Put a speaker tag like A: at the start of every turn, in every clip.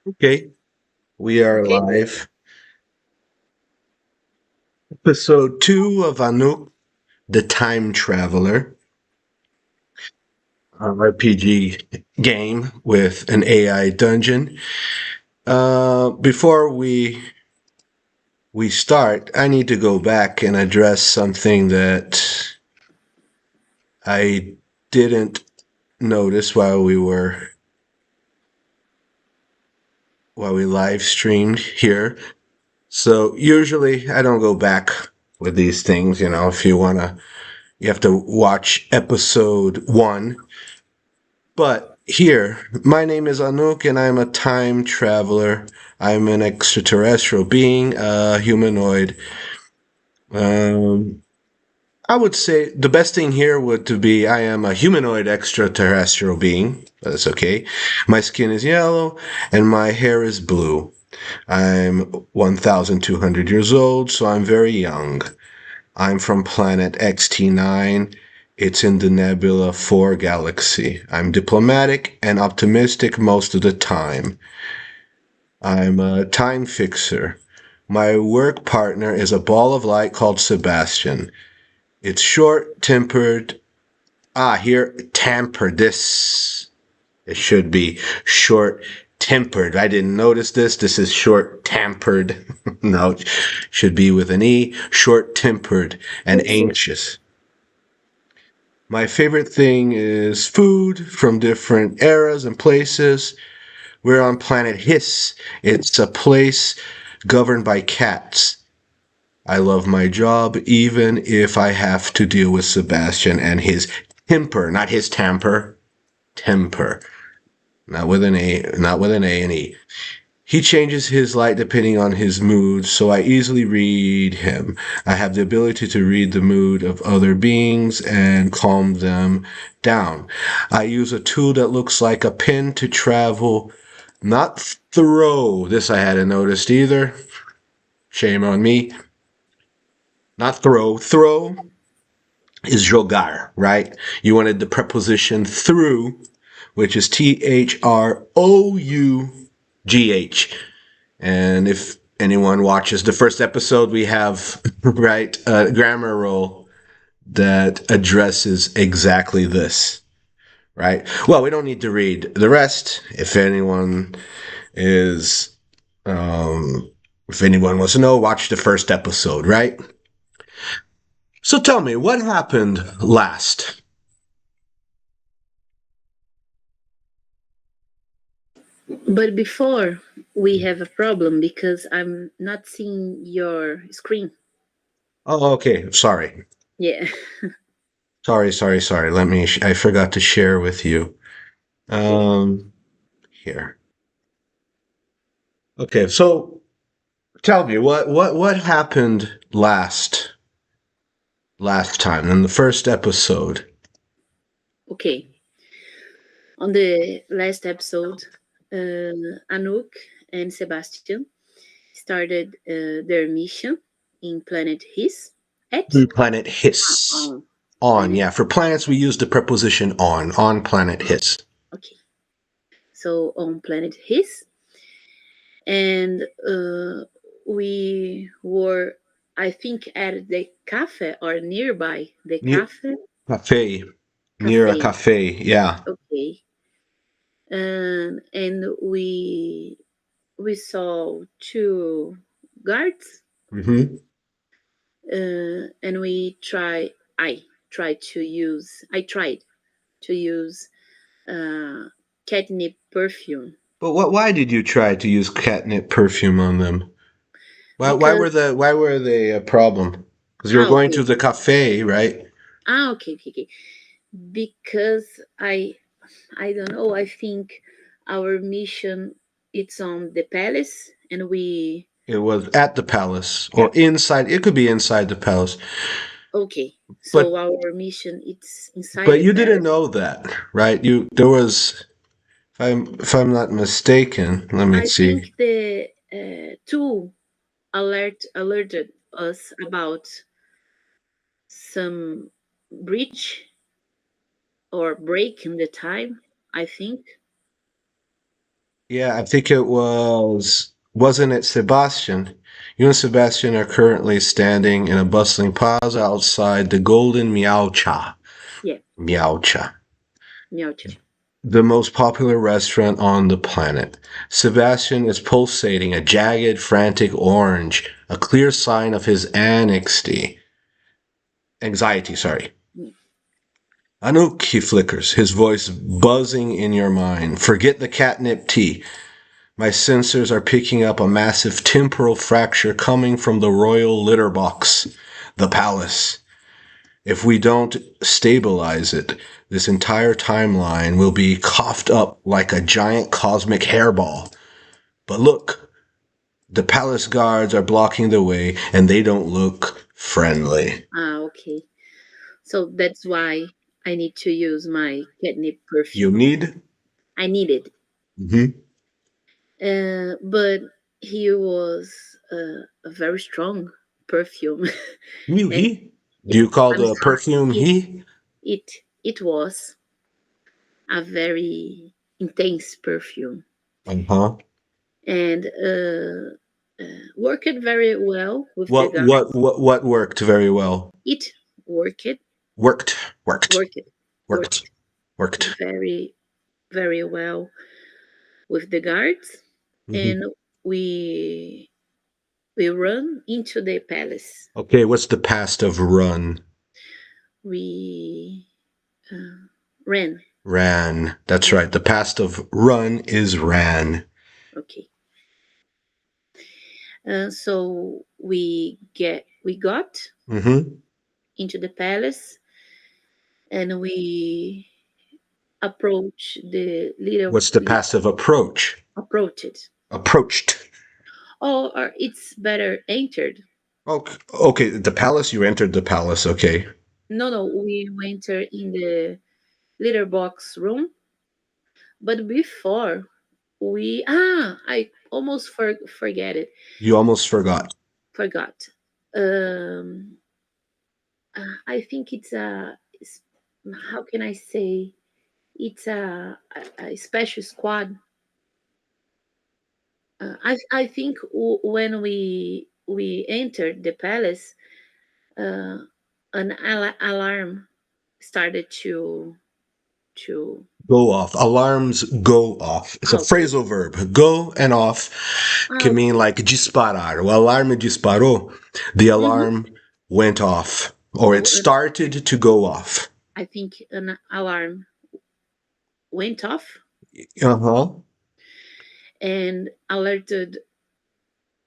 A: Okay, we are
B: Okay.
A: live. Episode 2 of Anouk, the Time Traveler, RPG game with an AI dungeon. Before we start, I need to go back and address something that I didn't notice while we live streamed here. So usually I don't go back with these things, if you have to watch episode 1. But here, my name is Anouk and I'm a time traveler. I'm an extraterrestrial being, a humanoid. Um, I would say the best thing here would to be I am a humanoid extraterrestrial being. That's okay. My skin is yellow and my hair is blue. I'm 1,200 years old, so I'm very young. I'm from planet XT9. It's in the Nebula 4 galaxy. I'm diplomatic and optimistic most of the time. I'm a time fixer. My work partner is a ball of light called Sebastian. It's short tempered. Here, tampered. This. It should be short tempered. I didn't notice this. This is short tempered. No, it should be with an E. Short tempered and anxious. My favorite thing is food from different eras and places. We're on planet Hiss. It's a place governed by cats. I love my job, even if I have to deal with Sebastian and his temper, not his tamper, temper, not with an A and E. He changes his light depending on his mood, so I easily read him. I have the ability to read the mood of other beings and calm them down. I use a tool that looks like a pen to travel, not throw. This I hadn't noticed either. Shame on me. Not throw. Throw is jogar, right? You wanted the preposition through, which is Through. And if anyone watches the first episode, we have right a grammar rule that addresses exactly this. Right. Well, we don't need to read the rest. Is, um, if anyone wants to know, watch the first episode. Right. So tell me, what happened last?
B: But before we have a problem because I'm not seeing your screen.
A: Oh, okay. Sorry.
B: Yeah.
A: Sorry. I forgot to share with you.
B: Okay.
A: Here. Okay. So tell me what happened last time in the first episode.
B: Okay. On the last episode, Anouk and Sebastian started their mission in planet His at
A: Planet Hiss.
B: on
A: On,
B: planet.
A: yeah. For planets, we use the preposition on planet Hiss.
B: Okay. So on planet His, and we were, I think, at the cafe or nearby the
A: Near cafe, near a
B: cafe.
A: cafe, yeah.
B: Okay. And we saw two guards,
A: Hmm.
B: and I tried to use uh, catnip perfume
A: But why did you try to use catnip perfume on them?
B: because
A: Why were they a problem? Because you were going to
B: okay,
A: the cafe, right?
B: okay, because I don't know, I think our mission, it's on the palace, and we
A: It was at the palace or inside. It could be inside the palace,
B: okay, so
A: but
B: our mission, it's inside
A: but
B: the
A: you didn't
B: palace.
A: know that, right? You there was if I'm not mistaken. Let me
B: I
A: see.
B: think the tool alerted us about some breach or break in the time, I think.
A: Yeah, I think it wasn't it Sebastian? You and Sebastian are currently standing in a bustling plaza outside the Golden Meow Cha.
B: Yeah,
A: Meow Cha.
B: Miocha.
A: The most popular restaurant on the planet. Sebastian is pulsating a jagged, frantic orange, a clear sign of his anxiety, sorry.
B: Mm.
A: Anouk, he flickers, his voice buzzing in your mind. Forget the catnip tea. My sensors are picking up a massive temporal fracture coming from the royal litter box, the palace. If we don't stabilize it, this entire timeline will be coughed up like a giant cosmic hairball. But look, the palace guards are blocking the way and they don't look friendly.
B: Ah, okay. So that's why I need to use my catnip
A: You
B: perfume.
A: need?
B: I need it.
A: Mm-hmm.
B: But he was a very strong perfume.
A: You
B: And
A: he? Do you call
B: I'm
A: the
B: sorry,
A: perfume he?
B: it it was a very intense perfume,
A: Uh-huh.
B: and worked very well with the
A: What
B: guys.
A: what what what worked very well?
B: It worked,
A: Worked, worked,
B: worked,
A: worked,
B: worked
A: worked.
B: very very well with the guards,
A: Hmm.
B: and we we run into the palace.
A: Okay, what's the past of run?
B: We uh, ran.
A: Ran. That's
B: Yeah,
A: right. The past of run is ran.
B: okay. So we got
A: Hmm.
B: into the palace, and we approach the little
A: What's the passive approach?
B: approach it.
A: Approached.
B: Or it's better entered.
A: Okay, okay, the palace, you entered the palace, okay.
B: No, no, we enter in the litter box room, but before I almost forget it.
A: You almost forgot.
B: Forgot. Um, I think how can I say? It's a special squad. I think when we entered the palace, uh, an alarm started to
A: Go off. Alarms go off. It's a
B: okay.
A: phrasal verb. Go and off can mean
B: Okay.
A: like disparar. O alarme disparou. The
B: Mm-hmm.
A: alarm went off, or it
B: So
A: started to go off.
B: I think an alarm went off
A: Uh huh.
B: and alerted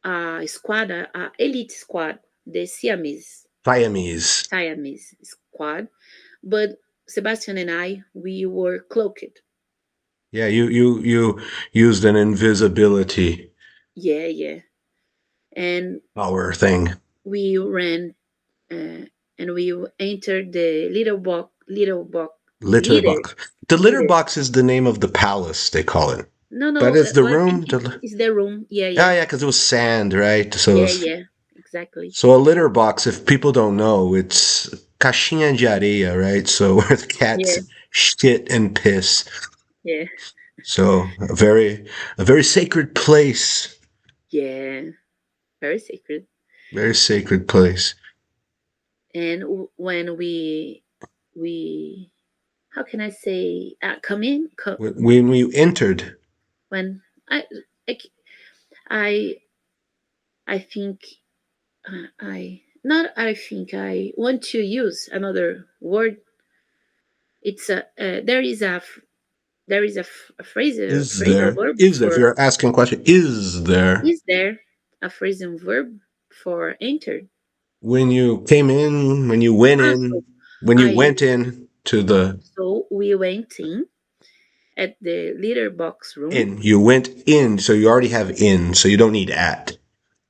B: a squad, a elite squad, the
A: Siamese.
B: Siamese squad. But Sebastian and I, we were cloaked.
A: Yeah, you used an invisibility
B: Yeah, yeah. And
A: power thing.
B: we ran uh, and we entered the
A: Litter
B: leader,
A: box. The litter
B: leader.
A: box is the name of the palace, they call it.
B: No,
A: But
B: no,
A: it's the
B: I think
A: room.
B: it's the room. Yeah,
A: Ah,
B: yeah,
A: yeah, because it was sand, right?
B: yeah, yeah, exactly.
A: So a litter box, if people don't know, it's caixinha de areia, right? So where the cats
B: Yeah,
A: shit and piss.
B: yeah,
A: So a very sacred place.
B: yeah. Very sacred.
A: Very sacred place.
B: And when we how can I say come in
A: When we entered,
B: when I I I think I not I think I want to use another word. It's there is a phrasal verb
A: is there, if
B: for
A: you're asking a question, is there,
B: is there a phrasal verb for entered.
A: when you came in,
B: So
A: when you
B: I
A: went in to the
B: so we went in at the litter box room.
A: you went in, so you already have in, so you don't need at.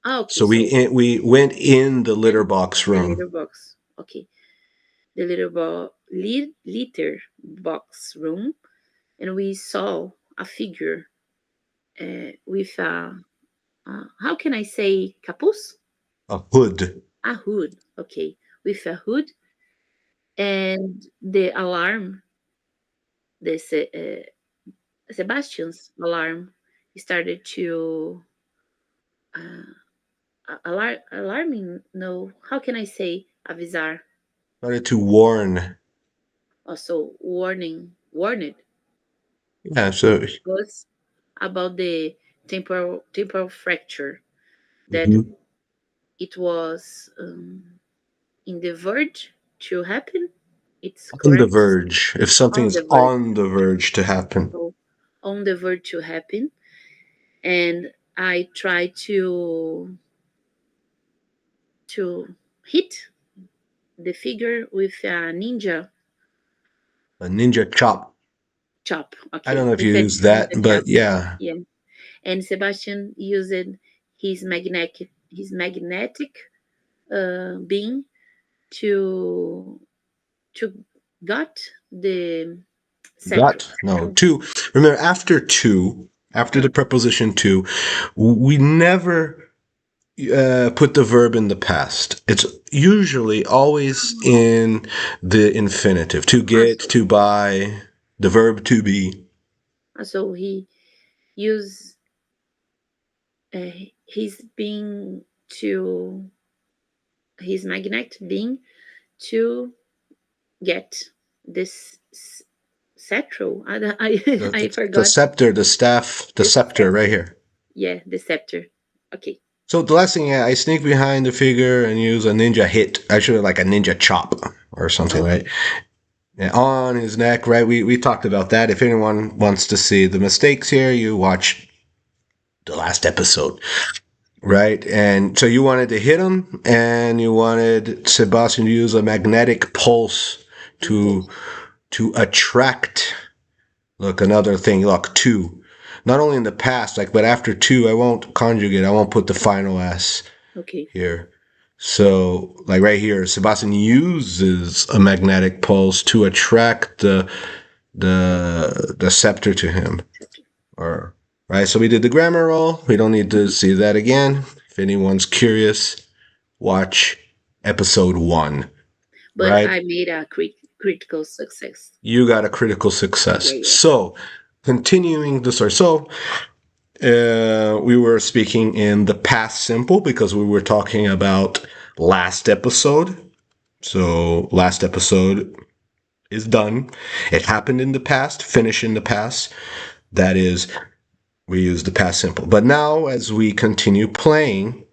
B: Okay,
A: So
B: so
A: we went in the litter
B: and
A: box
B: the
A: room.
B: litter box. Okay, the litter box room, and we saw a figure with how can I say capuz?
A: A hood.
B: A hood. Okay, with a hood, and the alarm, the Sebastian's alarm started to alarming. No, how can I say avisar?
A: Started to warn.
B: Also warned
A: Yeah, so
B: us about the temporal fracture that
A: mhm.
B: it was in the verge to happen. It's
A: On the
B: correct.
A: verge. If
B: On
A: something's
B: the verge.
A: on the verge to happen.
B: So on the verge to happen, and I try to hit the figure with a ninja
A: A ninja chop.
B: chop.
A: I don't
B: Okay,
A: know if
B: the
A: you use that,
B: ninja chop.
A: but yeah.
B: Yeah, and Sebastian used his magnetic being to to got the
A: Got no
B: sacral.
A: two. Remember, after the
B: Uh,
A: preposition to, we never put the verb in the past. It's usually always in the infinitive. To get,
B: also,
A: to buy, the verb to be.
B: also he used uh, his being to his magnetic being to get this sacral.
A: The,
B: I
A: the
B: forgot
A: scepter, the staff, the
B: the
A: scepter right
B: scepter.
A: here.
B: Yeah, the scepter. Okay.
A: So the last thing, yeah, I sneak behind the figure and use a ninja hit. Actually, like a ninja chop or something, right?
B: Okay.
A: Yeah, on his neck, right? We talked about that. If anyone wants to see the mistakes here, you watch the last episode, right? And so you wanted to hit him, and you wanted Sebastian to use a magnetic pulse
B: Okay.
A: to attract. Look, another thing. Look, two. Not only in the past, like, but after two, I won't conjugate. I won't put the final s
B: Okay.
A: here. So, like right here, Sebastian uses a magnetic pulse to attract the scepter to him.
B: Scepter.
A: Or right. So we did the grammar roll. We don't need to
B: Mhm.
A: see that again. If anyone's curious, watch episode 1.
B: But
A: Right?
B: I made a critical success.
A: You got a critical success.
B: Yeah, yeah.
A: So continuing the story. So we were speaking in the past simple because we were talking about last episode. So last episode is done. It happened in the past, finish in the past. That is, we use the past simple. But now, as we continue playing,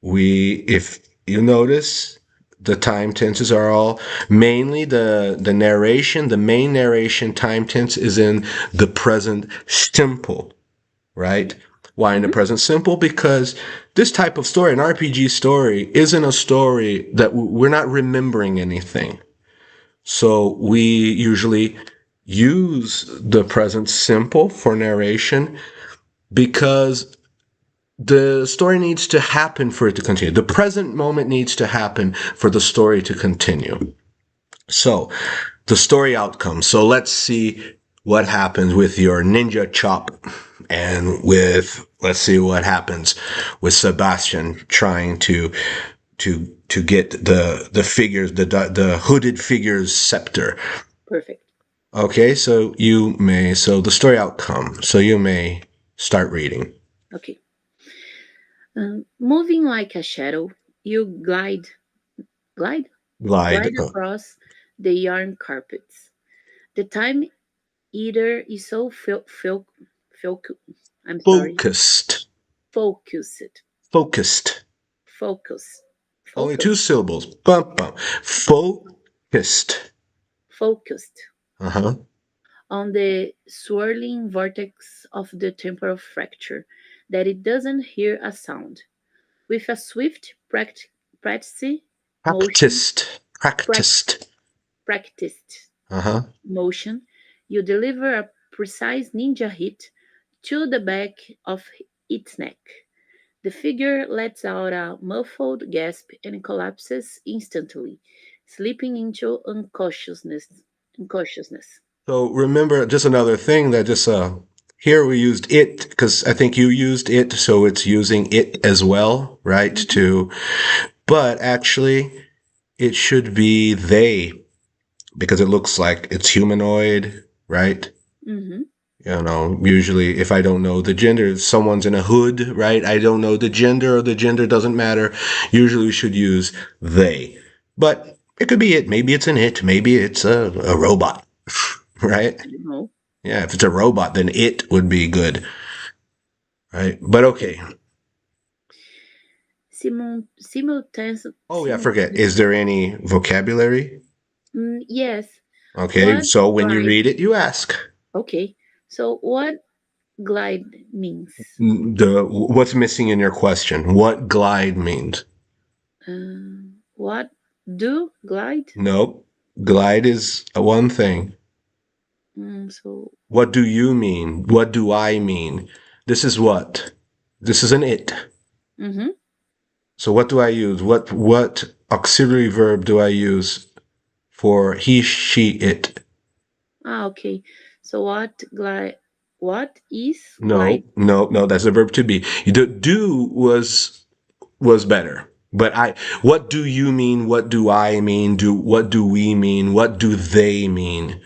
A: if you notice, the time tenses are all mainly the narration. The main narration time tense is in the present simple, right? Why in the
B: Hmm.
A: present simple? Because this type of story, an RPG story, isn't a story that we're not remembering anything. So we usually use the present simple for narration because the story needs to happen for it to continue. The present moment needs to happen for the story to continue. So, the story outcome. So, let's see what happens with your ninja chop and let's see what happens with Sebastian trying to get the figures, the hooded figures scepter.
B: Perfect.
A: Okay, so the story outcome. So you may start reading.
B: Okay. Moving like a shadow, you glide,
A: Glide.
B: glide across the yarn carpets. The time eater is so fil- I'm sorry,
A: Focused.
B: focused,
A: Focused.
B: focus,
A: Only two
B: focus,
A: syllables. Bum, bum. Focused.
B: focused
A: Uh huh.
B: on the swirling vortex of the temporal fracture, that it doesn't hear a sound. With a swift practice motion,
A: Practiced.
B: prac-
A: Practiced.
B: practiced
A: Uh huh.
B: motion, you deliver a precise ninja hit to the back of its neck. The figure lets out a muffled gasp and collapses instantly, slipping into unconsciousness. Unconsciousness.
A: So remember, just another thing that just here we used it because I think you used it, so it's using it as well, right?
B: Mhm,
A: But actually, it should be they because it looks like it's humanoid, right?
B: mhm.
A: Usually if I don't know the gender, if someone's in a hood, right? I don't know the gender or the gender doesn't matter. Usually we should use they. But it could be it. Maybe it's an it. Maybe it's a robot, right?
B: I don't know.
A: Yeah, if it's a robot, then it would be good, right? But
B: Okay.
A: okay.
B: Simultaneous.
A: Oh, yeah, I forget. Is there any vocabulary?
B: Yes.
A: Okay,
B: What
A: so when you
B: glide?
A: read it, you ask
B: Okay. So what glide means?
A: the what's missing in your question. What glide means?
B: What do glide?
A: Nope. Glide is a one thing.
B: So.
A: What do you mean? What do I mean? This is what? This is an it.
B: Mm-hmm.
A: So what do I use? What auxiliary verb do I use for he, she, it?
B: Okay. So what glide? What is glide?
A: No, no, no. That's a verb to be. Do was better. But I, what do you mean? What do I mean? What do we mean? What do they mean?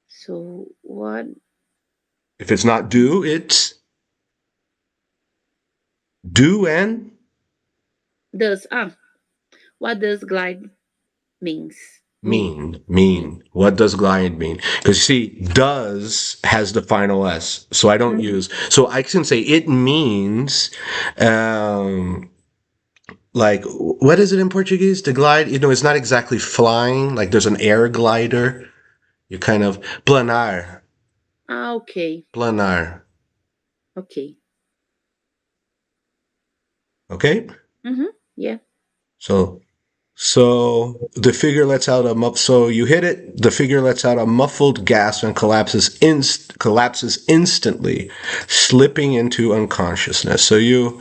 B: So what
A: If it's not do, it's do and
B: does what does glide means mean? Mean.
A: What does glide mean? Because you see, does has the final S. So I don't
B: Mhm.
A: use, so I can say it means, like, what is it in Portuguese? To glide, it's not exactly flying. Like there's an air glider. You kind of, planar,
B: Okay.
A: planar.
B: Okay.
A: Okay?
B: Mm-hmm. Yeah.
A: So the figure lets out so you hit it, the figure lets out a muffled gasp and collapses instantly, slipping into unconsciousness. So you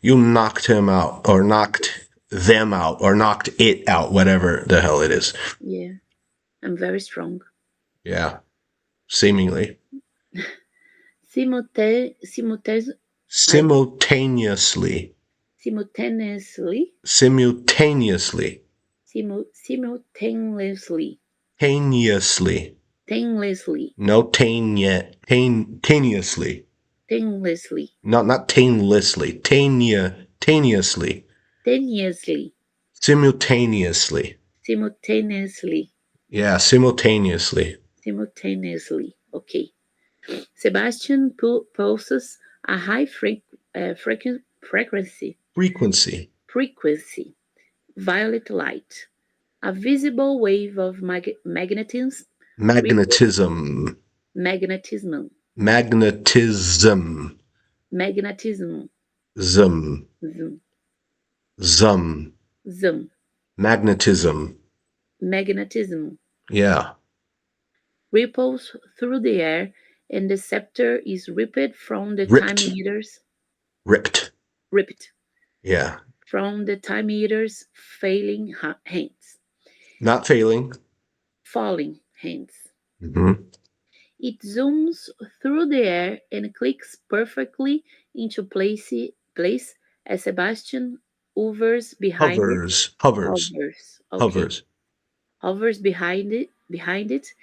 A: knocked him out, or knocked them out, or knocked it out, whatever the hell it is.
B: Yeah. I'm very strong.
A: Yeah, seemingly.
B: Simultaneously. I
A: Simultaneously.
B: simultaneously.
A: Simultaneously.
B: Simultaneously.
A: Taneously.
B: Tainlessly.
A: No taneously.
B: Tainlessly.
A: Not tainlessly. Taneously.
B: Tenuously.
A: Simultaneously.
B: Simultaneously.
A: Yeah, simultaneously.
B: Simultaneously. Okay. Sebastian pulses a high frequency.
A: Frequency.
B: Frequency. Violet light. A visible wave of magnetism.
A: Magnetism.
B: Magnetism.
A: Magnetism.
B: Magnetism.
A: Zum.
B: Zoom.
A: Zum.
B: Zoom.
A: Magnetism.
B: Magnetism.
A: Yeah.
B: Ripples through the air, and the scepter is ripped from the time
A: Ripped.
B: eaters.
A: Ripped.
B: Ripped
A: Yeah.
B: from the time eaters' failing hands.
A: Not failing.
B: Falling hands.
A: Hmm.
B: It zooms through the air and clicks perfectly into place as Sebastian hovers behind it.
A: Hovers. Hovers.
B: Hovers. Okay.
A: Hovers.
B: Hovers behind it,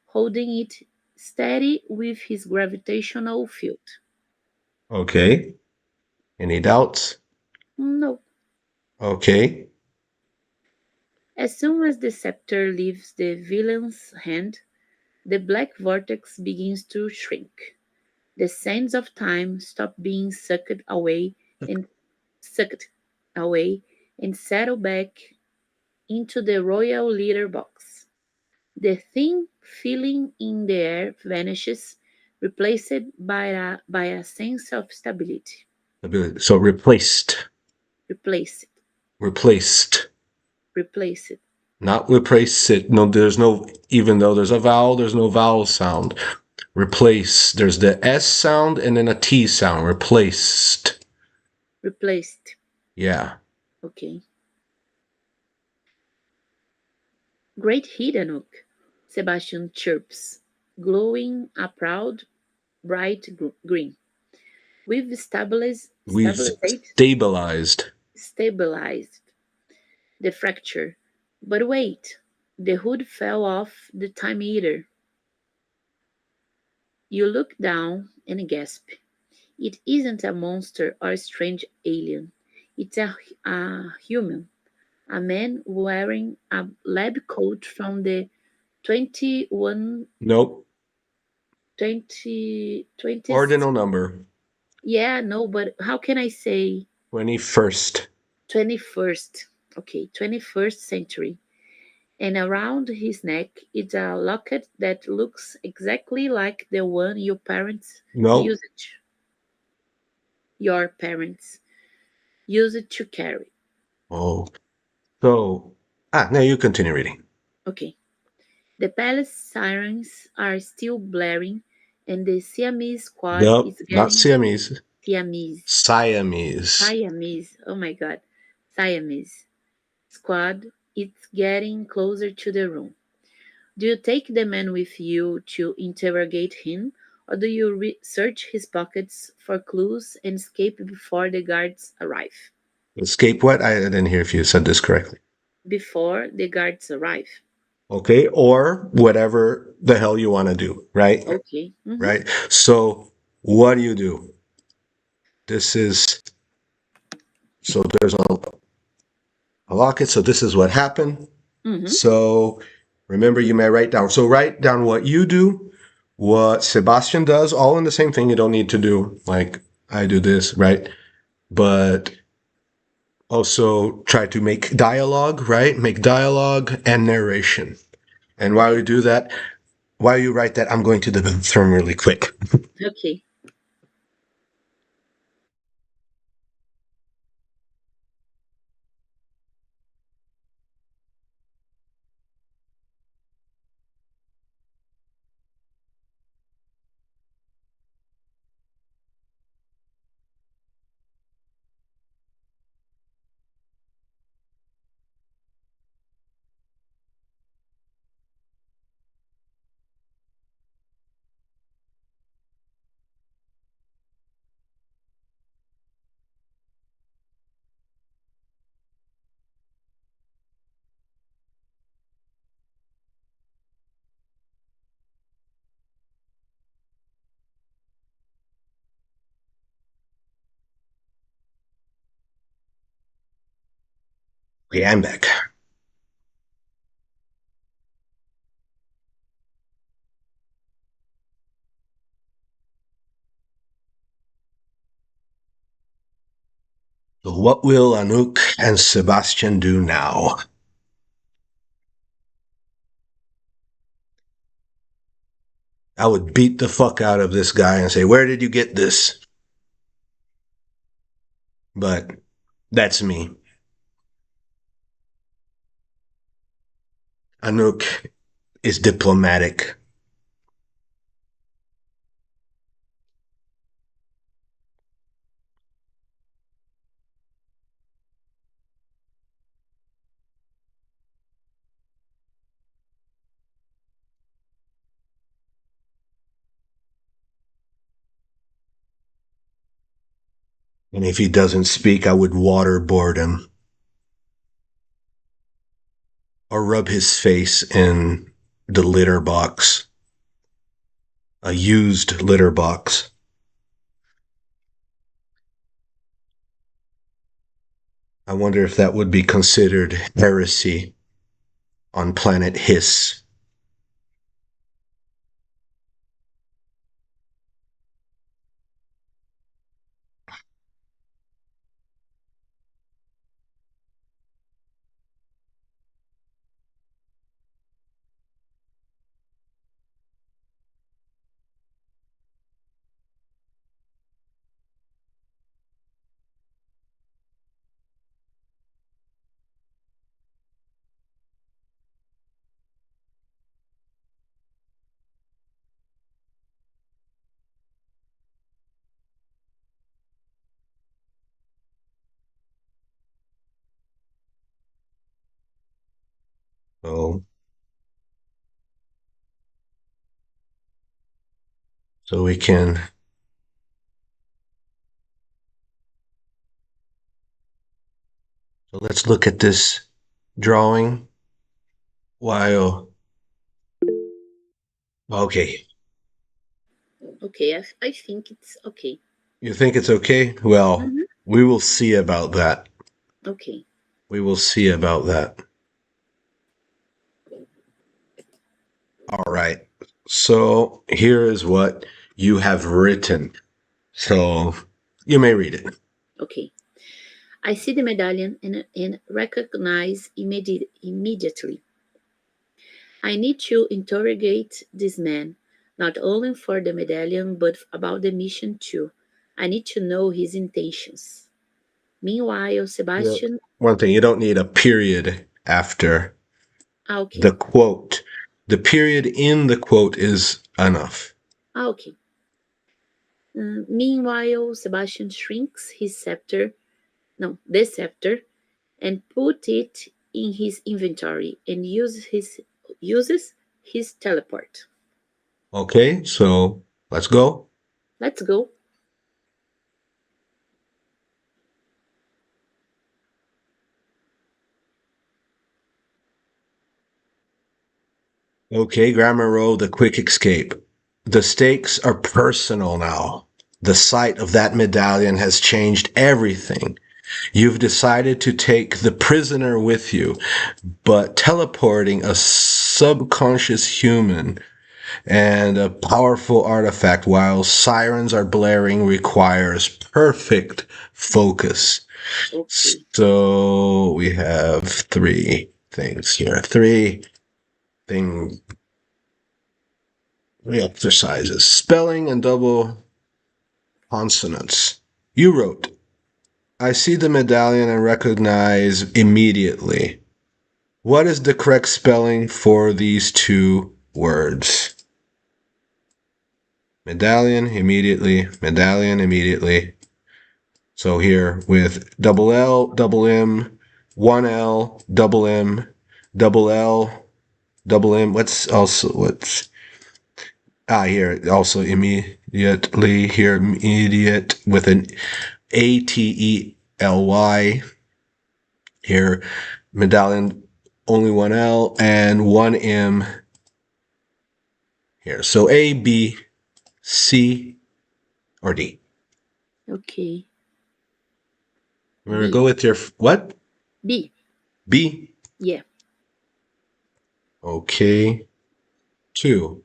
B: holding it steady with his gravitational field.
A: Okay. Any doubts?
B: No.
A: Okay.
B: As soon as the scepter leaves the villain's hand, the black vortex begins to shrink. The sands of time stop being and sucked away and settle back into the royal leader box. The thin feeling in the air vanishes, replaced by a sense of stability.
A: So replaced.
B: Replace it,
A: Replaced.
B: replace it,
A: Not replace it. No, there's no, even though there's a vowel, there's no vowel sound. Replace. There's the S sound and then a T sound. Replaced.
B: replaced.
A: Yeah.
B: Okay. Great hit, Anouk, Sebastian chirps, glowing a proud, bright green. We've
A: We've
B: stabilized the fracture. But wait, the hood fell off the time eater. You look down and gasp. It isn't a monster or a strange alien. It's a human, a man wearing a lab coat from the 21
A: Nope.
B: 20 20th.
A: Ordinal number.
B: Yeah, no, but how can I say
A: 21st.
B: 21st? Okay, 21st century. And around his neck is a locket that looks exactly like the one
A: Nope.
B: used your parents used to carry.
A: Oh. So, now you continue reading.
B: Okay. The palace sirens are still blaring, and the Siamese squad
A: Nope.
B: is
A: Not
B: getting
A: Siamese.
B: Siamese.
A: Siamese.
B: Siamese. Oh my god. Siamese squad is getting closer to the room. Do you take the man with you to interrogate him, or do you search his pockets for clues and escape before the guards arrive?
A: Escape what? I didn't hear if you said this correctly.
B: Before the guards arrive.
A: Okay. Or whatever the hell you want to do. Right.
B: Okay.
A: Right. So, what do you do? This is, so there's a locket. So, this is what happened.
B: Mm-hmm.
A: So, remember, you may write down. So, write down what you do, what Sebastian does, all in the same thing. You don't need to do like I do this, right? But also try to make dialogue, right? Make dialogue and narration. And while
B: Okay.
A: you do that, while you write that, I'm going to the bathroom really quick.
B: Okay.
A: Okay, I'm back. So what will Anouk and Sebastian do now? I would beat the fuck out of this guy and say, "Where did you get this?" But that's me. Anouk is diplomatic. And if he doesn't speak, I would waterboard him or rub his face in the litter box, a used litter box. I wonder if that would be considered heresy on planet Hiss. So, so we can. So let's look at this drawing. While okay,
B: Okay, I think it's okay.
A: You think it's okay? Well,
B: Hmm.
A: we will see about that.
B: Okay,
A: We will see about that. All right. So here is what you have written. So you may read it.
B: okay. I see the medallion and recognize immediately. I need to interrogate this man, not only for the medallion, but about the mission too. I need to know his intentions. Meanwhile,
A: Yeah.
B: Sebastian.
A: One thing, you don't need a period after
B: Ah,
A: the
B: okay.
A: quote. The period in the quote is enough.
B: Ah, okay. Meanwhile, Sebastian shrinks his scepter, no, the scepter, and put it in his inventory and uses his teleport.
A: Okay, so let's go.
B: Let's go.
A: Okay, Grammar Row, the quick escape. The stakes are personal now. The sight of that medallion has changed everything. You've decided to take the prisoner with you, but teleporting a subconscious human and a powerful artifact while sirens are blaring requires perfect focus.
B: Okay.
A: So we have three things here. Thing three exercises. Spelling and double consonants. You wrote, I see the medallion and recognize immediately. What is the correct spelling for these two words? Medallion immediately, medallion immediately. So here with double L, double M, one L, double M, double L, double M. Let's here also immediately here immediate with an ATELY here medallion only one L and one M here. So A, B, C, or D.
B: Okay.
A: Remember,
B: B.
A: go with your what?
B: B.
A: B.
B: Yeah.
A: Okay. Two.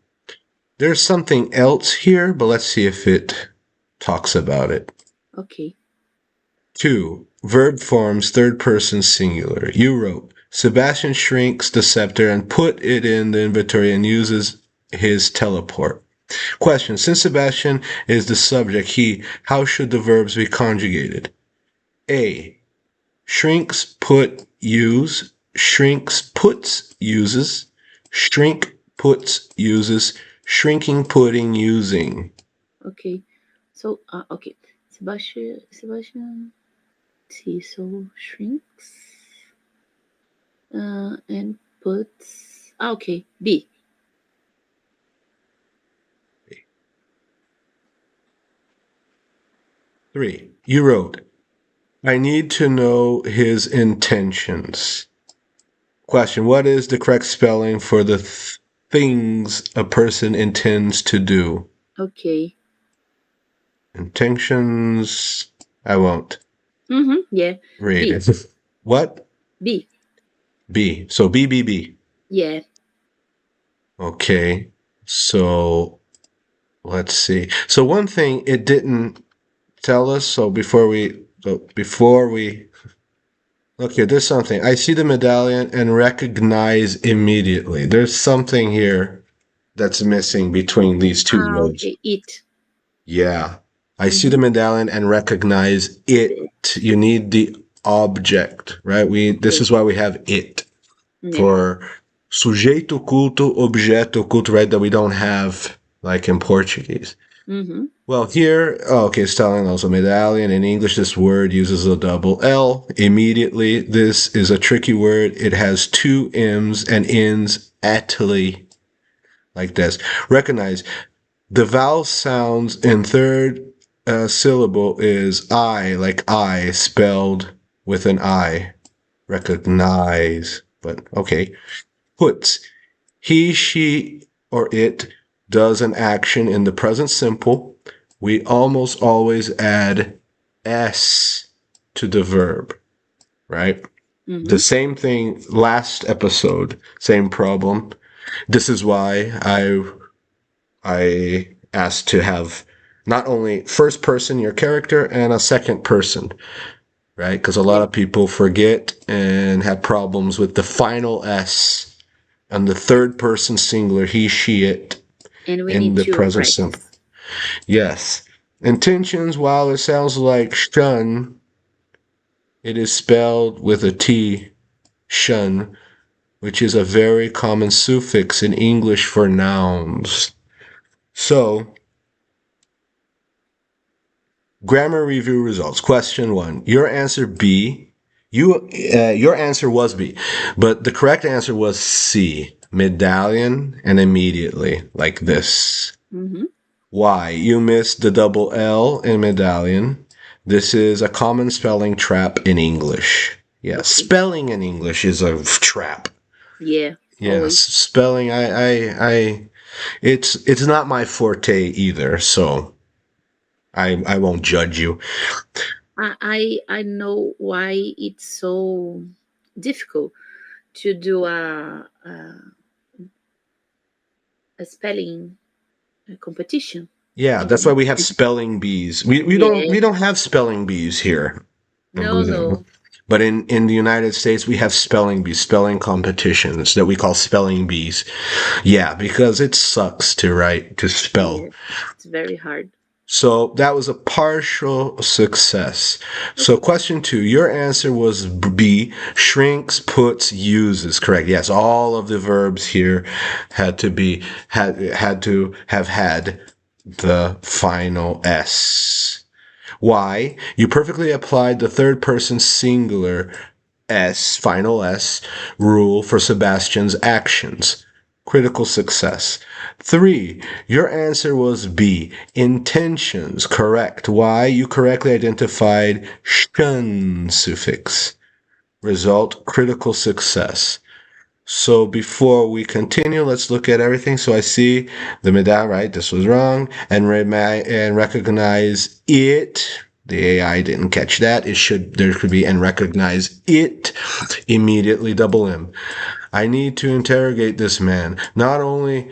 A: There's something else here, but let's see if it talks about it.
B: Okay.
A: Two. Verb forms third person singular. You wrote, Sebastian shrinks the scepter and put it in the inventory and uses his teleport. Question. Since Sebastian is the subject, how should the verbs be conjugated? A. Shrinks, put, use. Shrinks, puts, uses. Shrink, puts, uses. Shrinking, putting, using.
B: Okay. So, okay. Sebastian T. So shrinks and puts. Okay. B.
A: 3. You wrote, I need to know his intentions. Question. What is the correct spelling for the things a person intends to do?
B: Okay.
A: Intentions. I won't
B: Mm-hmm. Yeah.
A: read
B: B.
A: it. What?
B: B.
A: B. So B, B, B.
B: Yeah.
A: Okay. So let's see. So one thing it didn't tell us. So before we look here, there's something. I see the medallion and recognize immediately. There's something here that's missing between these two
B: Ah.
A: words.
B: Okay. It.
A: Yeah. I see
B: Mm-hmm.
A: the medallion and recognize it.
B: It.
A: You need the object, right? This
B: Okay.
A: is why we have it
B: Yeah.
A: for sujeito oculto, objeto oculto, right? That we don't have like in Portuguese.
B: Mm-hmm.
A: Well, here, okay, it's telling also medallion. In English, this word uses a double L immediately. This is a tricky word. It has two M's and ends ately, like this. Recognize the vowel sounds in third syllable is I, like I, spelled with an I. Recognize, but okay. Puts he, she, or it does an action in the present simple, we almost always add s to the verb, right? The
B: Mm-hmm.
A: same thing last episode, same problem. This is why I asked to have not only first person your character and a second person, right? Because a lot
B: Yeah.
A: of people forget and have problems with the final s and the third person singular he, she, it
B: And we
A: in
B: need
A: the
B: to
A: present simple.
B: practice.
A: Yes. Intentions, while it sounds like shun, it is spelled with a T, shun, which is a very common suffix in English for nouns. So, grammar review results. Question 1. Your answer B. Your answer was B, but the correct answer was C. Medallion and immediately, like this.
B: Mm-hmm.
A: Why? You missed the double L in medallion. This is a common spelling trap in English. Yes,
B: Okay.
A: spelling in English is a trap.
B: Yeah.
A: Yes,
B: Always.
A: spelling. It's not my forte either. So I won't judge you.
B: I know why it's so difficult to do a spelling competition.
A: Yeah,
B: In the
A: that's why we have spelling bees.
B: Yeah.
A: We don't have spelling bees here in
B: No,
A: Brazil.
B: no.
A: But in the United States, we have spelling bees, spelling competitions that we call spelling bees. Yeah, because it sucks to write, to spell.
B: Yeah. It's very hard.
A: So that was a partial success. So
B: Okay.
A: question 2, your answer was B, shrinks, puts, uses. Correct. Yes, all of the verbs here had to have had the final S. Why? You perfectly applied the third person singular S, final S, rule for Sebastian's actions. Critical success. 3. Your answer was B. Intentions. Correct. Why? You correctly identified shun suffix. Result, critical success. So before we continue, let's look at everything. So I see the medal, right? This was wrong. And recognize it. The AI didn't catch that. There could be and recognize it immediately, double M. I need to interrogate this man. Not only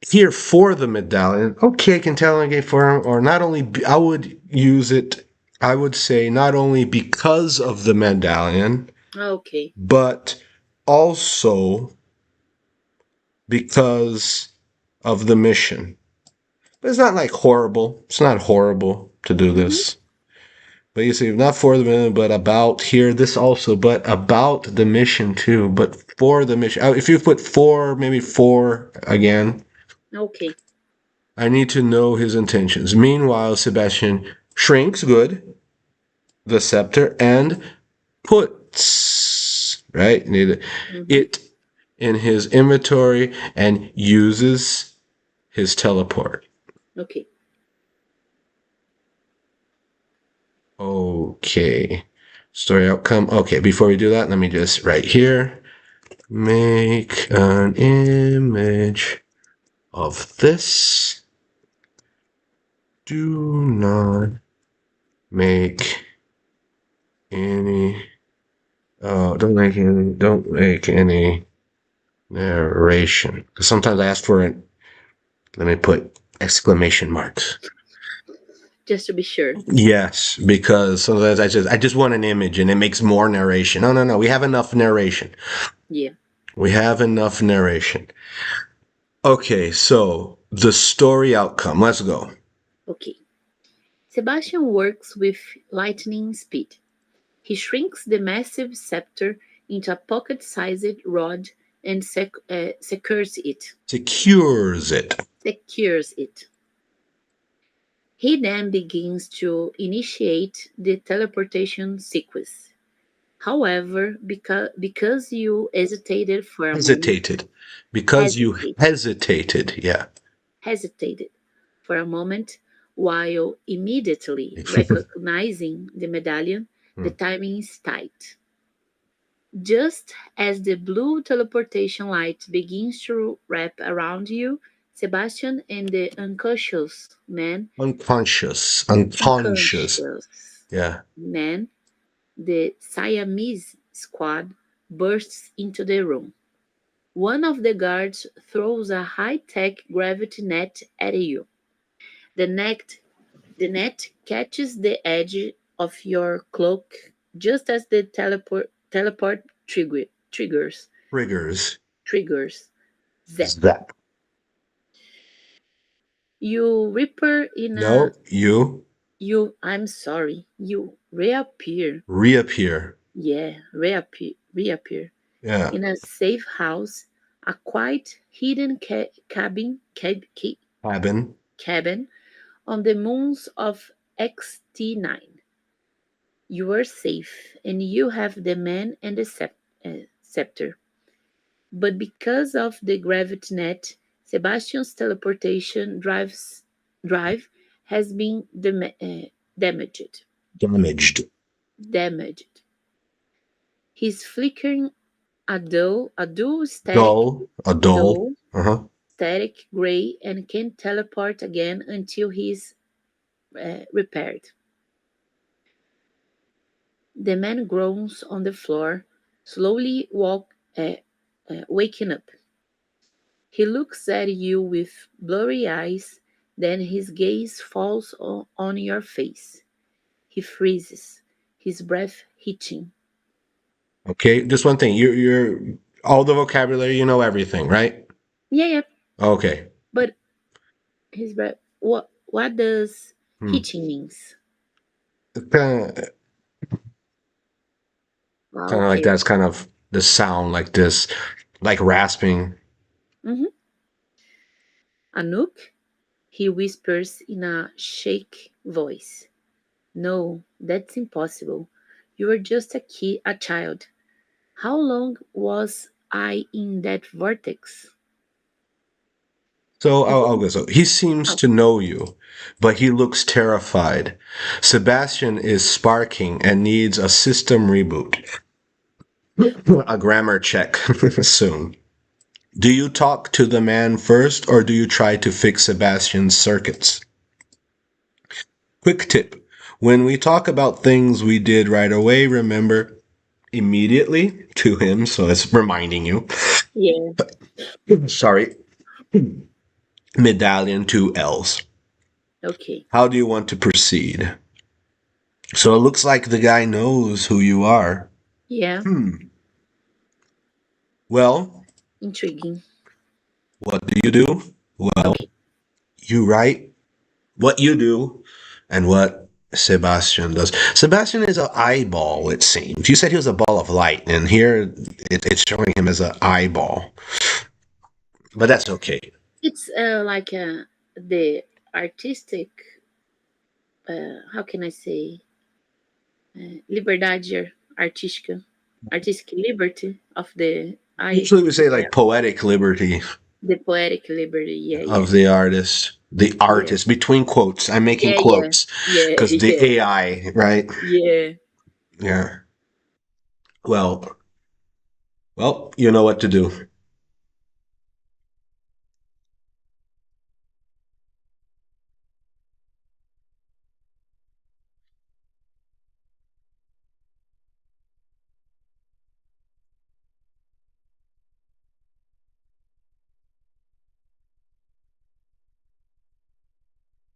A: here for the medallion. Okay, I can interrogate for him, or not only, I would use it, I would say not only because of the medallion,
B: Okay.
A: but also because of the mission. But it's not like horrible. It's not horrible to do
B: Mm-hmm.
A: this. But you see, not for the mission, but about here, this also, but about the mission too. But for the mission. If you put for, maybe for again,
B: Okay.
A: I need to know his intentions. Meanwhile, Sebastian shrinks, good, the scepter, and puts, right? Need
B: Mm-hmm.
A: it in his inventory and uses his teleport.
B: Okay.
A: Okay. Story outcome. Okay, before we do that, let me just right here make an image of this. Do not make any don't make any narration. Because sometimes I ask for it. Let me put exclamation marks.
B: Just to be sure.
A: Yes, because sometimes I just want an image and it makes more narration. No, no, no. We have enough narration.
B: Yeah.
A: We have enough narration. Okay, so the story outcome. Let's go.
B: Okay. Sebastian works with lightning speed. He shrinks the massive scepter into a pocket-sized rod and secures it.
A: Secures it.
B: Secures it. He then begins to initiate the teleportation sequence. However, because you hesitated for a moment,
A: Hesitated. Because you
B: hesitate,
A: hesitated. Yeah.
B: hesitated for a moment, while immediately recognizing the medallion, the timing is tight. Just as the blue teleportation light begins to wrap around you, Sebastian and the unconscious man,
A: Unconscious.
B: unconscious
A: Yeah.
B: man, the Siamese squad bursts into the room. One of the guards throws a high-tech gravity net at you. The net, the net catches the edge of your cloak just as the teleport triggers.
A: Triggers.
B: Triggers. Zap.
A: Zap.
B: You reaper in a
A: No, you
B: you I'm sorry. You reappear.
A: reappear.
B: Yeah, reappear
A: Yeah.
B: in a safe house, a quiet hidden
A: Cabin.
B: cabin on the moons of XT9. You are safe, and you have the man and the scepter. But because of the gravity net, Sebastian's teleportation drive has been damaged.
A: Damaged.
B: Damaged. He's flickering a dual
A: Dull.
B: dull
A: Uh-huh.
B: static gray and can't teleport again until he's repaired. The man groans on the floor, slowly waking up. He looks at you with blurry eyes, then his gaze falls on your face. He freezes, his breath hitching.
A: Okay. Just one thing. You're all the vocabulary, you know everything, right?
B: Yeah, yeah,
A: Okay.
B: but his breath. What does
A: Hmm.
B: hitching means?
A: Kind of like
B: Okay.
A: that's kind of the sound like this, like rasping.
B: Mm-hmm. Anouk, he whispers in a shake voice. No, that's impossible. You are just a child. How long was I in that vortex?
A: So
B: You
A: I'll
B: didn't.
A: go. So he seems
B: Oh,
A: to know you, but he looks terrified. Sebastian is sparking and needs a system reboot, a grammar check soon. Do you talk to the man first, or do you try to fix Sebastian's circuits? Quick tip. When we talk about things we did right away, remember immediately to him, so it's reminding you.
B: yeah.
A: Sorry, medallion 2 L's.
B: Okay.
A: How do you want to proceed? So it looks like the guy knows who you are.
B: Yeah.
A: Hmm. Well,
B: Intriguing.
A: what do you do? Well,
B: Okay.
A: you write what you do and what Sebastian does. Sebastian is an eyeball, it seems. You said he was a ball of light, and here it's showing him as an eyeball. But that's okay.
B: It's like the artistic. How can I say? Liberdade artística, artistic liberty of the I.
A: Usually we say
B: Yeah.
A: like poetic liberty
B: The poetic liberty. Yeah. Yeah.
A: of the artist. The
B: Yeah.
A: artist, between quotes. I'm making
B: Yeah. Yeah.
A: quotes
B: Yeah.
A: because the
B: Yeah.
A: AI, right?
B: Yeah.
A: Yeah. Well, well, you know what to do.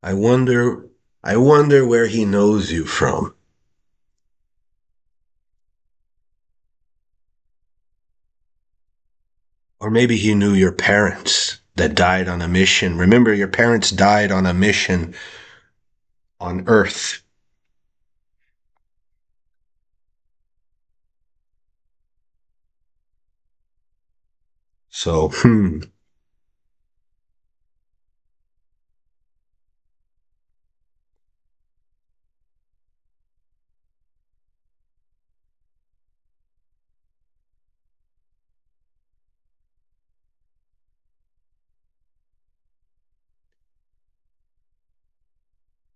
A: I wonder I wonder where he knows you from. Or maybe he knew your parents that died on a mission. Remember, your parents died on a mission on Earth. So,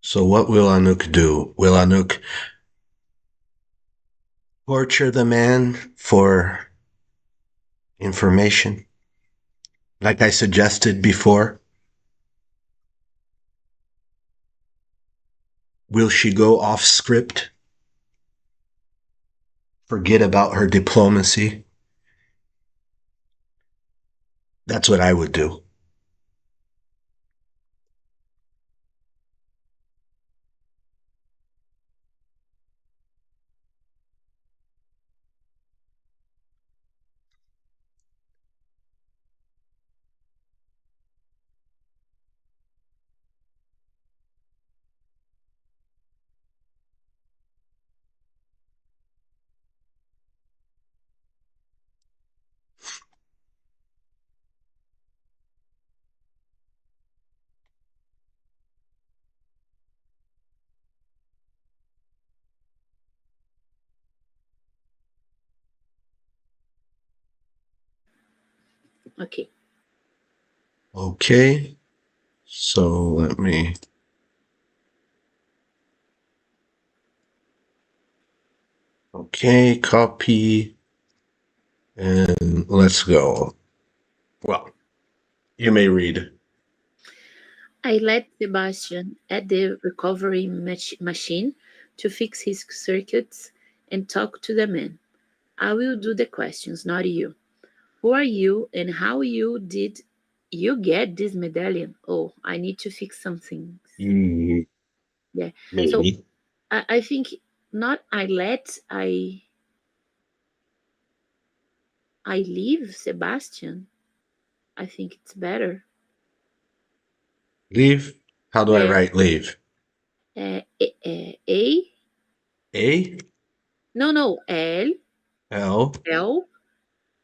A: so what will Anouk do? Will Anouk torture the man for information, like I suggested before? Will she go off script? Forget about her diplomacy? That's what I would do.
B: Okay.
A: Okay. So let me. Okay, copy. And let's go. Well, you may read.
B: I let Sebastian at the recovery machine to fix his circuits and talk to the man. I will do the questions, not you. Who are you and how you did you get this medallion? Oh, I need to fix some things.
A: Mm,
B: Yeah. So
A: maybe.
B: I think not I leave Sebastian. I think it's better.
A: Leave? How do I
B: Yeah.
A: write leave?
B: A
A: A?
B: no L
A: L?
B: L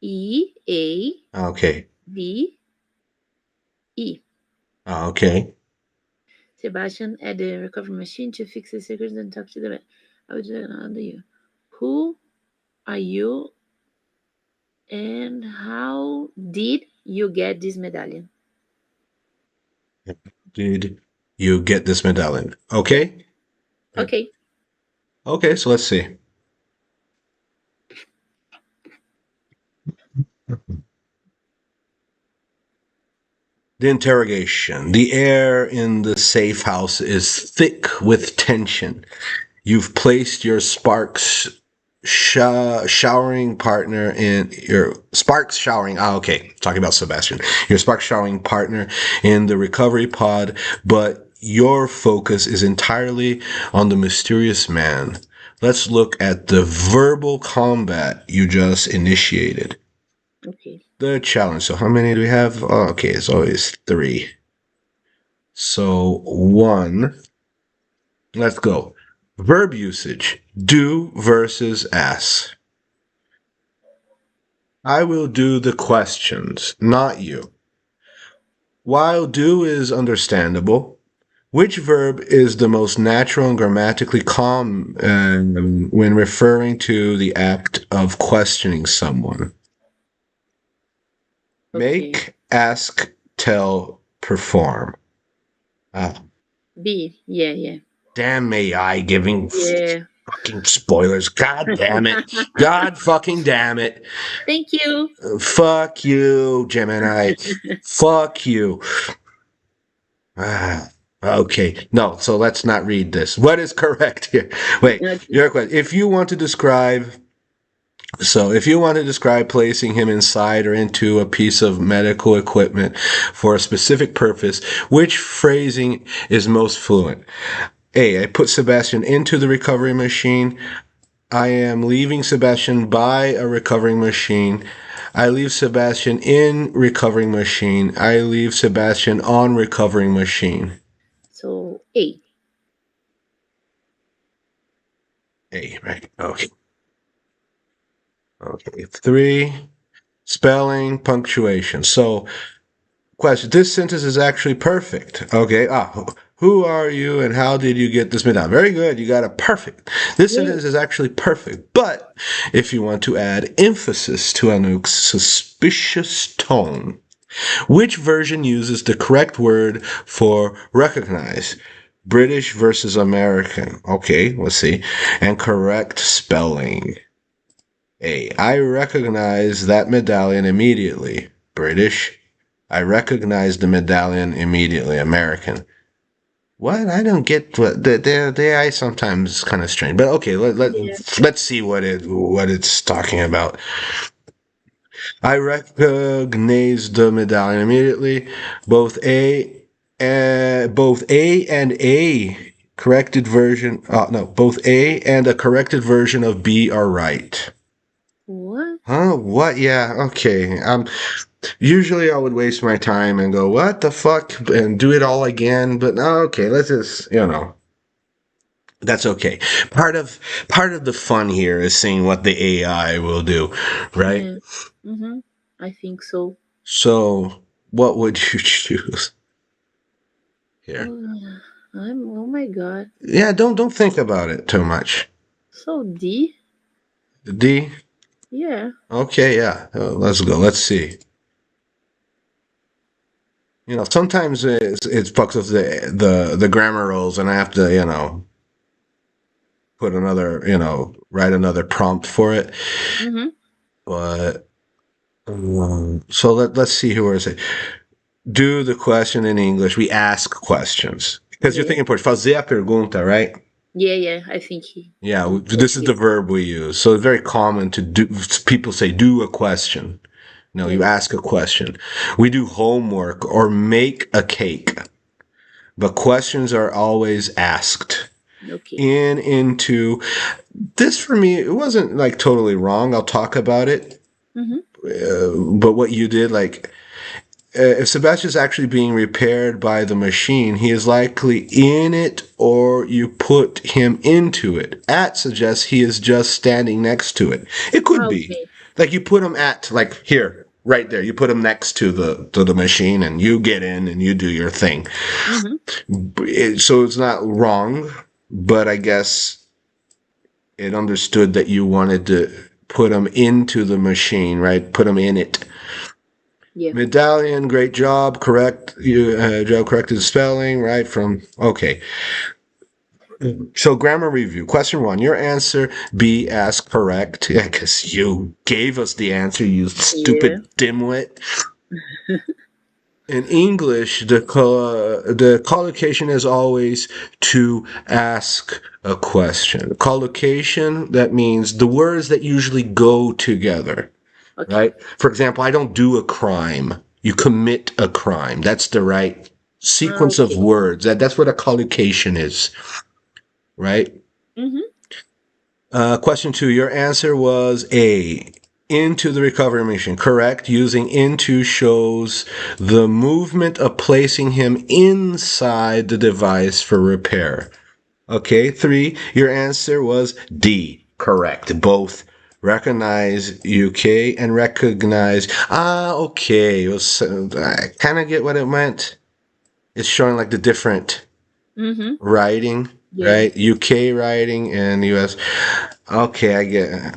B: E A
A: Okay.
B: V E.
A: Okay.
B: Sebastian at the recovery machine to fix the secrets and talk to the man. I would do you. Who are you and how did you get this medallion?
A: Did you get this medallion?
B: Yeah.
A: Okay.
B: Okay.
A: Okay, so let's see. The interrogation. The air in the safe house is thick with tension. You've placed your showering partner in your sparks showering. Ah, okay. Talking about Sebastian. Your sparks showering partner in the recovery pod, but your focus is entirely on the mysterious man. Let's look at the verbal combat you just initiated.
B: Okay.
A: The challenge. So, how many do we have? Oh, okay, it's always three. So, one. Let's go. Verb usage. Do versus ask. I will do the questions, not you. While do is understandable, which verb is the most natural and grammatically calm when referring to the act of questioning someone?
B: Okay.
A: Make, ask, tell, perform. Ah,
B: B. Yeah, yeah.
A: damn AI giving
B: Yeah.
A: fucking spoilers. God damn it. God fucking damn it.
B: Thank you.
A: Fuck you, Gemini. Fuck you. Ah, okay. No, so let's not read this. What is correct here? Wait,
B: Okay.
A: your question. If you want to describe placing him inside or into a piece of medical equipment for a specific purpose, which phrasing is most fluent? A. I put Sebastian into the recovery machine. I am leaving Sebastian by a recovering machine. I leave Sebastian in recovering machine. I leave Sebastian on recovering machine.
B: So A.
A: A, right? Okay. Okay. Three, spelling, punctuation. So, question. This sentence is actually perfect. Okay. Who are you and how did you get this medallion? Very good. You got it perfect. This
B: Yeah.
A: sentence is actually perfect. But if you want to add emphasis to Anouk's suspicious tone, which version uses the correct word for recognize? British versus American. Okay, let's see. And correct spelling. A. I recognize that medallion immediately. British. I recognize the medallion immediately. American. What? I don't get what the AI sometimes is kind of strange. But okay,
B: Yeah.
A: let's see what it's talking about. I recognize the medallion immediately. Both A corrected version. No, both A and a corrected version of B are right.
B: What?
A: Huh? What? Yeah. Okay. Usually I would waste my time and go, what the fuck, and do it all again. But no, okay. Let's just, that's okay. Part of the fun here is seeing what the AI will do, right?
B: Yeah. Mm-hmm. I think so.
A: So, what would you choose here?
B: Oh, oh my god.
A: Yeah, don't think about it too much.
B: So D?
A: D.
B: Yeah.
A: Okay, yeah. Let's go. Let's see. Sometimes it's fucks with the grammar rules, and I have to put another write another prompt for it.
B: Mm-hmm.
A: But so let's see who is it. Do the question in English. We ask questions because you're
B: Yeah.
A: thinking Portuguese. Fazer a pergunta, right?
B: Yeah, yeah. I think
A: Yeah,
B: in
A: this is the
B: Portuguese.
A: verb we use. So it's very common to do. People say do a question. No, you
B: Yeah.
A: ask a question. We do homework or make a cake, but questions are always asked.
B: Okay.
A: Into this for me, it wasn't like totally wrong. I'll talk about it.
B: Mm-hmm.
A: But what you did, like if Sebastian's actually being repaired by the machine, he is likely in it or you put him into it. At suggests he is just standing next to it. It could be.
B: Okay.
A: Like you put him at like here, right there. You put him next to the machine and you get in and you do your thing.
B: Mm-hmm.
A: So it's not wrong, but I guess it understood that you wanted to put him into the machine, right? Put him in it.
B: Yeah.
A: Medallion, great job. Correct. Joe corrected the spelling, right? From okay. So grammar review. Question one. Your answer B as correct. Yeah, because you gave us the answer, you
B: Yeah.
A: stupid dimwit. In English, the collocation is always to ask a question. Collocation, that means the words that usually go together.
B: Okay.
A: Right? For example, I don't do a crime. You commit a crime. That's the right sequence of
B: Okay.
A: words. That's what a collocation is, right?
B: Mm-hmm.
A: Question two. Your answer was A. Into the recovery mission. Correct. Using into shows the movement of placing him inside the device for repair. Okay, three, your answer was D. Correct. Both recognize UK and recognize. Okay. I kind of get what it meant. It's showing like the different
B: Mm-hmm.
A: writing,
B: Yeah.
A: right? UK writing and US. Okay, I get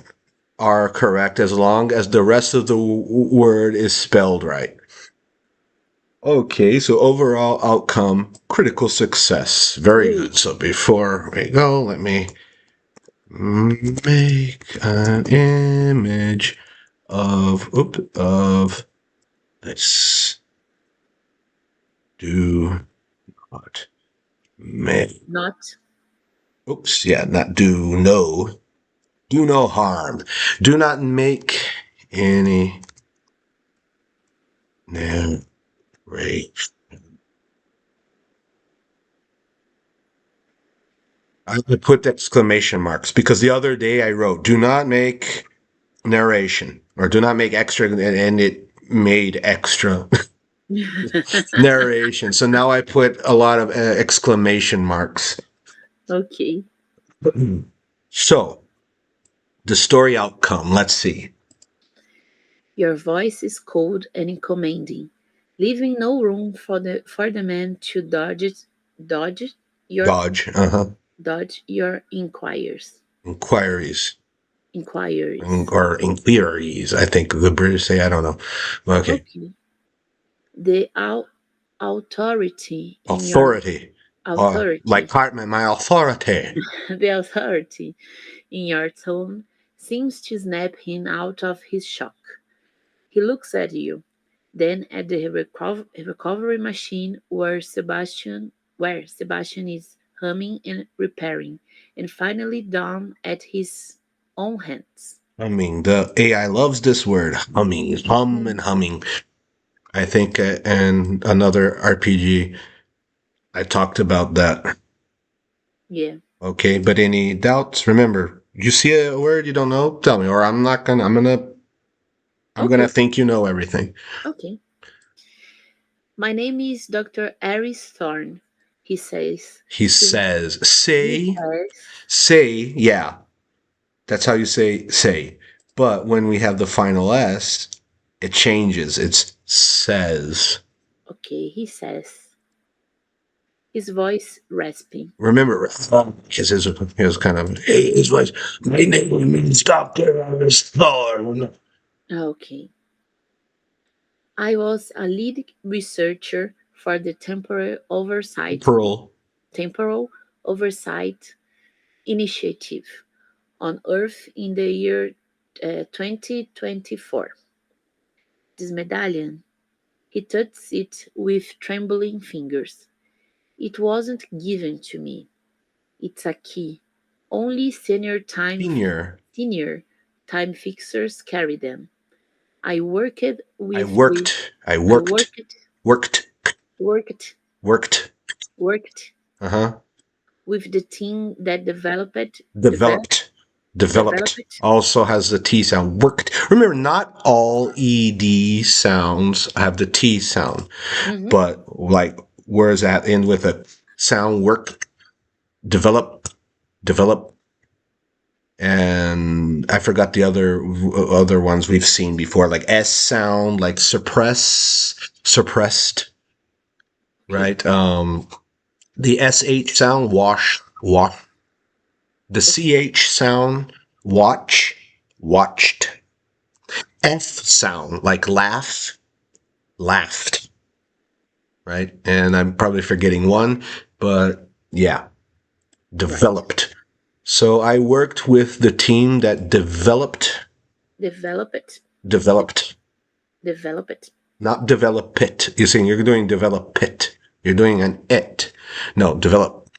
A: are correct as long as the rest of the word is spelled right. Okay, so overall outcome, critical success. Very
B: Great.
A: good. So before we go, let me make an image of this. Do not make.
B: Not.
A: Oops, yeah, not do no. Do no harm. Do not make any narration. I would put exclamation marks because the other day I wrote, do not make narration or do not make extra, and it made extra narration. So now I put a lot of exclamation marks.
B: Okay.
A: So the story outcome, let's see.
B: Your voice is cold and commanding, leaving no room for the man to dodge your
A: Dodge,
B: dodge your inquiries.
A: inquiries,
B: Inquiries.
A: or inquiries. I think the British say, I don't know. Okay.
B: Okay. The authority in your
A: Authority. Like
B: authority,
A: Cartman, my authority.
B: the authority in your tone seems to snap him out of his shock. He looks at you, then at the recovery machine where Sebastian where Sebastian is humming and repairing, and finally down at his own hands.
A: Humming. The AI loves this word. Humming. Hum
B: Mhm.
A: and humming. I think, and another RPG, I talked about that.
B: Yeah.
A: Okay, but any doubts? Remember, you see a word you don't know, tell me, or I'm not gonna. I'm gonna
B: Okay.
A: think you know everything.
B: Okay. My name is Dr. Aris Thorne, he says.
A: He
B: He,
A: says,
B: he
A: say,
B: says,
A: say, yeah. That's how you say. But when we have the final S, it changes. It's says.
B: okay, he says, his voice rasping.
A: Remember, his kind of his voice. My name means Doctor Thorn.
B: Okay. I was a lead researcher for the
A: Pearl.
B: Temporal Oversight Initiative on Earth in the year 2024. This medallion, he touched it with trembling fingers. It wasn't given to me. It's a key. Only
A: Senior.
B: senior time fixers carry them. I worked
A: I
B: with
A: worked. I
B: I
A: worked. Worked.
B: worked
A: Worked.
B: worked
A: Uh huh.
B: with the team that developed
A: Developed. Developed.
B: developed.
A: Also has the T sound. Worked. Remember, not all ED sounds have the T sound,
B: Mhm.
A: but like, where's that end with a sound work? Develop. Develop. And I forgot the other ones we've seen before, like S sound, like suppressed,
B: Okay.
A: right? The SH sound, wash. The
B: It's
A: CH sound, watch, watched. F sound, like laughed, right? And I'm probably forgetting one, but yeah,
B: right.
A: developed. So I worked with the team that
B: Develop it. De-
A: developed,
B: develop it.
A: not develop it. You're saying you're doing develop it. You're doing an it. No, developed.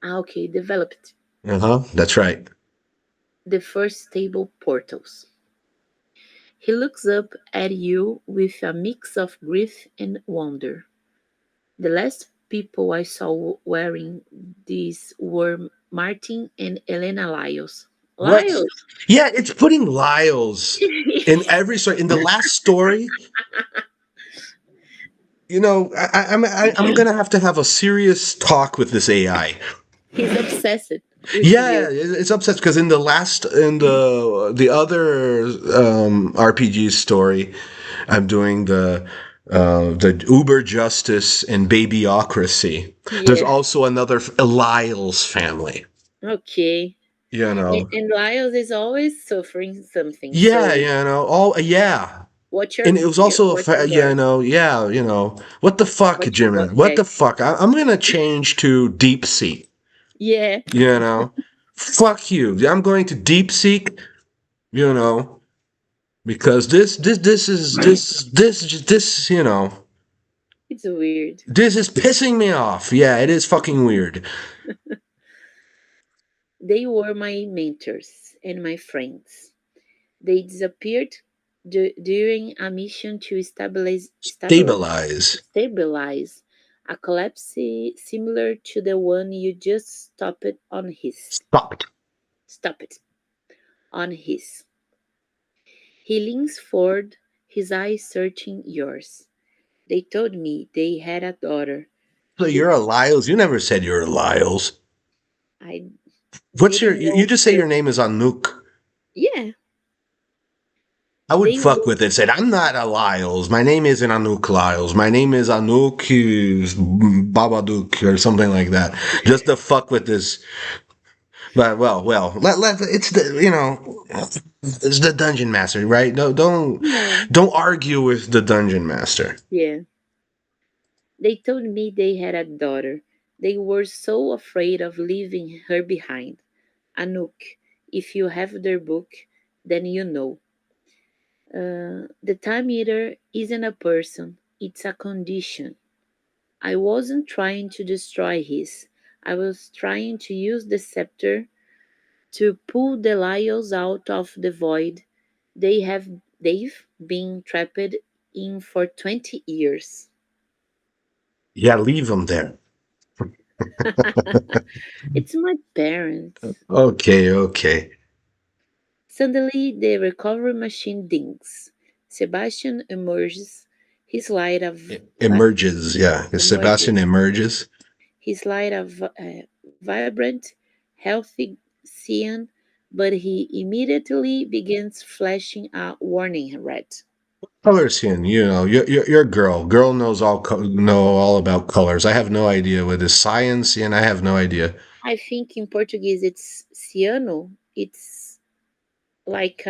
B: Okay, develop it.
A: Uh huh. That's right.
B: The first stable portals. He looks up at you with a mix of grief and wonder. The last people I saw wearing these were Martin and Elena Lyles.
A: What?
B: Lyles?
A: Yeah, it's putting Lyles in every story. In the last story, I'm gonna have to have a serious talk with this AI.
B: He's obsessed with
A: Yeah,
B: you.
A: it's upset because in the other RPG story, I'm doing the Uber Justice and Babyocracy. There's
B: Yeah.
A: also another Lyles family.
B: Okay.
A: You know,
B: And Lyles is always suffering something.
A: yeah,
B: So
A: all yeah. And it was also
B: what's your daughter?
A: yeah, what the fuck, Gemini?
B: What's
A: What
B: that?
A: the fuck? I'm gonna change to Deep Seek.
B: Yeah.
A: You know, fuck you. I'm going to Deep Seek. You know, because
B: It's weird.
A: this is pissing me off. Yeah, it is fucking weird.
B: They were my mentors and my friends. They disappeared during a mission to
A: Stabilize.
B: stabilize a collapse similar to the one you just
A: Stopped.
B: stopped on his. He leans forward, his eyes searching yours. They told me they had a daughter.
A: So
B: She,
A: you're a Lyles. You never said you're a Lyles.
B: I
A: What's your?
B: didn't
A: You
B: know
A: just say
B: her.
A: your name is Anouk.
B: Yeah,
A: I would
B: they
A: fuck
B: were.
A: with it. Said I'm not a Lyles. My name isn't Anouk Lyles. My name is Anouk Babadook or something like that. Just to fuck with this. But it's the it's the dungeon master, right? No,
B: Yeah,
A: don't argue with the dungeon master.
B: yeah. They told me they had a daughter. They were so afraid of leaving her behind. Anouk, if you have their book, then you know. The time eater isn't a person, it's a condition. I wasn't trying to destroy his. I was trying to use the scepter to pull the lions out of the void they've been trapped in for 20 years.
A: Yeah, leave them there.
B: It's my parents.
A: Okay, okay.
B: Suddenly, the recovery machine dings. Sebastian emerges. His light of what?
A: Emerges, yeah. Sebastian
B: Emerges.
A: emerges.
B: His light of vibrant, healthy cyan, but he immediately begins flashing a warning red.
A: Colors in, you're a girl. Girl knows know all about colors. I have no idea what is science, and I have no idea.
B: I think in Portuguese it's ciano. It's like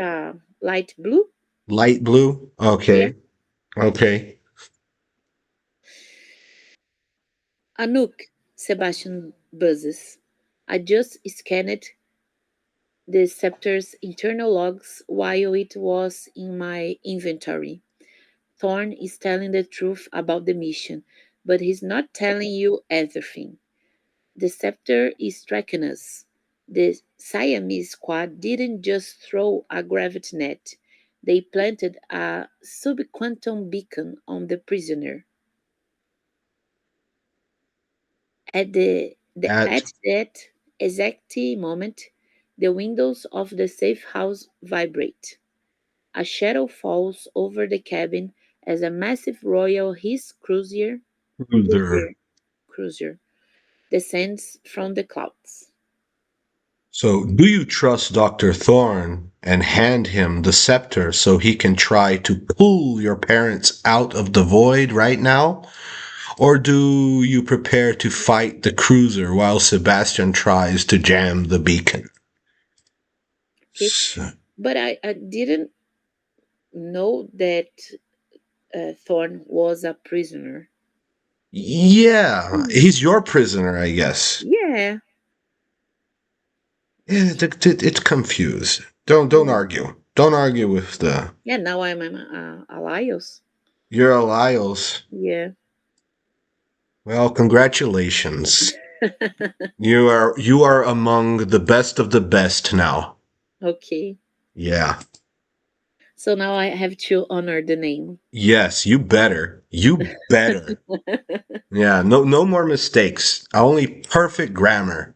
B: light blue.
A: Light blue.
B: Yeah.
A: Okay, okay.
B: Anouk, Sebastian buzzes. I just scanned the scepter's internal logs while it was in my inventory. Thorn is telling the truth about the mission, but he's not telling you everything. The scepter is tracking us. The Siamese squad didn't just throw a gravity net, they planted a subquantum beacon on the prisoner.
A: At
B: At that exact moment, the windows of the safe house vibrate. A shadow falls over the cabin as a massive Royal His
A: Cruiser.
B: cruiser, cruiser descends from the clouds.
A: So, do you trust Dr. Thorne and hand him the scepter so he can try to pull your parents out of the void right now? Or do you prepare to fight the cruiser while Sebastian tries to jam the beacon?
B: Okay,
A: So,
B: but I didn't know that Thorn was a prisoner.
A: yeah,
B: Mhm.
A: he's your prisoner, I guess.
B: Yeah,
A: Yeah, it's confused. Don't
B: yeah,
A: argue. Don't argue with the.
B: yeah. Now I'm a Laios.
A: You're a Lyles.
B: Yeah.
A: Well, congratulations. You are among the best of the best now.
B: Okay.
A: Yeah.
B: So now I have to honor the name.
A: Yes, you better. You better. Yeah, no more mistakes. Only perfect grammar.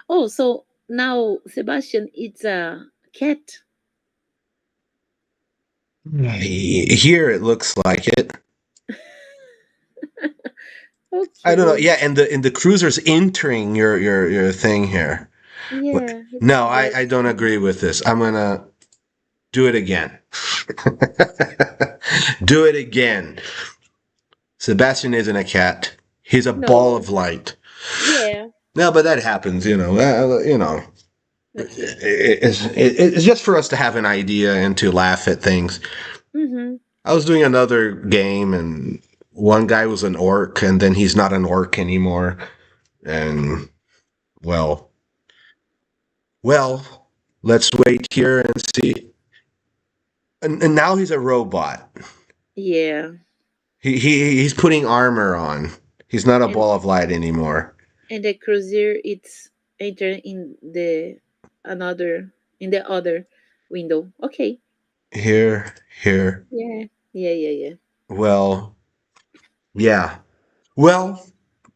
B: Oh, so now Sebastian, it's a cat.
A: Here it looks like it. I don't know.
B: Okay.
A: Yeah, and the cruiser's entering your thing here.
B: Yeah, it's
A: No,
B: very
A: I don't
B: strange.
A: agree with this. I'm gonna do it again. Do it again. Sebastian isn't a cat. He's a ball
B: No.
A: of light.
B: Yeah.
A: No, but that happens,
B: Okay.
A: It's just for us to have an idea and to laugh at things.
B: Mm-hmm.
A: I was doing another game, and one guy was an orc, and then he's not an orc anymore. And well, well, let's wait here and see. And now he's a robot.
B: Yeah.
A: He's putting armor on. He's not a
B: And
A: ball of light anymore.
B: and the cruiser it's enter in the another in the other window. Okay.
A: Here, here.
B: Yeah. Yeah, yeah, yeah.
A: Well, yeah. Well,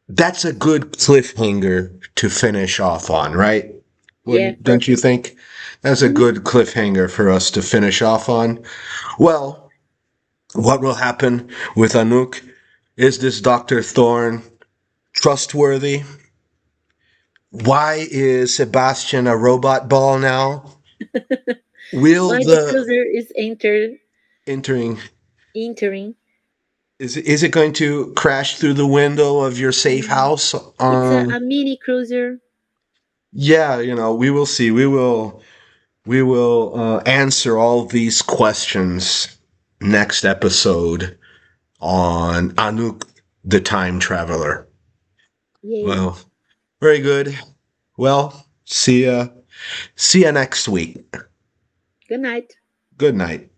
A: that's a good cliffhanger to finish off on, right?
B: Yeah,
A: Wouldn't, don't you
B: perfect.
A: think? That's a
B: Mhm.
A: good cliffhanger for us to finish off on. Well, what will happen with Anouk? Is this Dr. Thorne trustworthy? Why is Sebastian a robot ball now? Will
B: Why the
A: the
B: cruiser is
A: entering
B: entering.
A: is it going to crash through the window of your safe
B: Mm.
A: house?
B: It's a mini cruiser.
A: Yeah, we will see. We will answer all these questions next episode on Anouk the Time Traveler.
B: Yay.
A: Well, very good. Well, see ya next week.
B: Good night.
A: Good night.